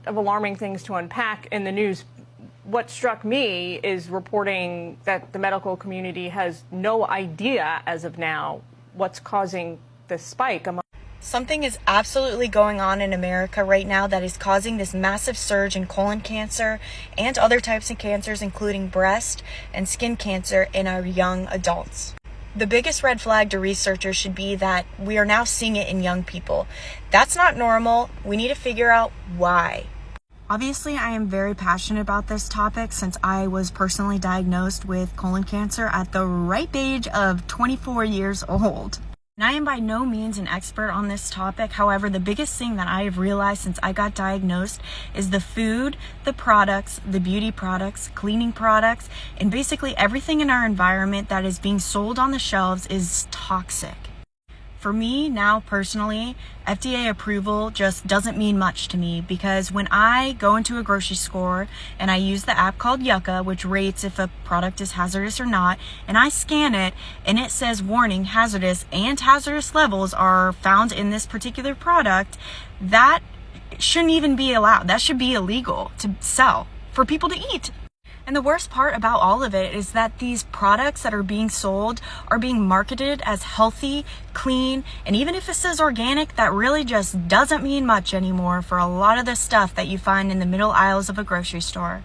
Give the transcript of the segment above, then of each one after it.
of alarming things to unpack in the news. What struck me is reporting that the medical community has no idea as of now what's causing this spike. Something is absolutely going on in America right now that is causing this massive surge in colon cancer and other types of cancers, including breast and skin cancer in our young adults. The biggest red flag to researchers should be that we are now seeing it in young people. That's not normal. We need to figure out why. Obviously, I am very passionate about this topic since I was personally diagnosed with colon cancer at the ripe age of 24 years old. And I am by no means an expert on this topic. However, the biggest thing that I have realized since I got diagnosed is the food, the products, the beauty products, cleaning products, and basically everything in our environment that is being sold on the shelves is toxic. For me now personally, FDA approval just doesn't mean much to me because when I go into a grocery store and I use the app called Yucca, which rates if a product is hazardous or not, and I scan it and it says warning hazardous and hazardous levels are found in this particular product, that shouldn't even be allowed. That should be illegal to sell for people to eat. And the worst part about all of it is that these products that are being sold are being marketed as healthy, clean, and even if it says organic, that really just doesn't mean much anymore for a lot of the stuff that you find in the middle aisles of a grocery store.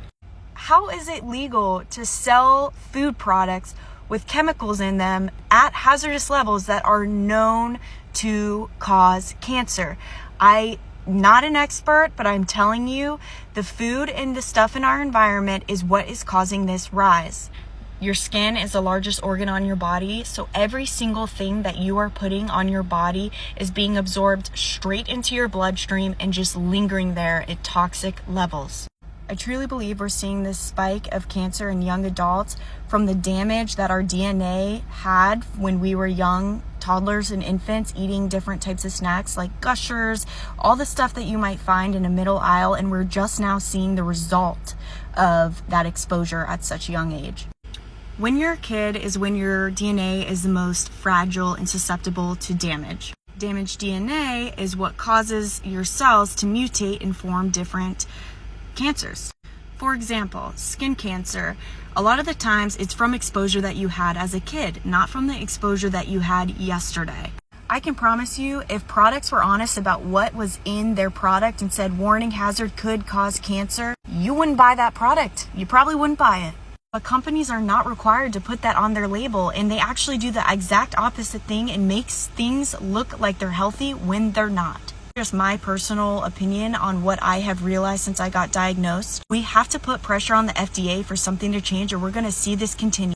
How is it legal to sell food products with chemicals in them at hazardous levels that are known to cause cancer? I'm not an expert, but I'm telling you, the food and the stuff in our environment is what is causing this rise. Your skin is the largest organ on your body, so every single thing that you are putting on your body is being absorbed straight into your bloodstream and just lingering there at toxic levels. I truly believe we're seeing this spike of cancer in young adults from the damage that our DNA had when we were young toddlers and infants eating different types of snacks like Gushers, all the stuff that you might find in a middle aisle, and we're just now seeing the result of that exposure at such a young age. When you're a kid is when your DNA is the most fragile and susceptible to damage. Damaged DNA is what causes your cells to mutate and form different cancers. For example, skin cancer, a lot of the times it's from exposure that you had as a kid, not from the exposure that you had yesterday. I can promise you, if products were honest about what was in their product and said warning hazard could cause cancer, you wouldn't buy that product. You probably wouldn't buy it. But companies are not required to put that on their label, and they actually do the exact opposite thing and makes things look like they're healthy when they're not. Just my personal opinion on what I have realized since I got diagnosed. We have to put pressure on the FDA for something to change, or we're going to see this continue.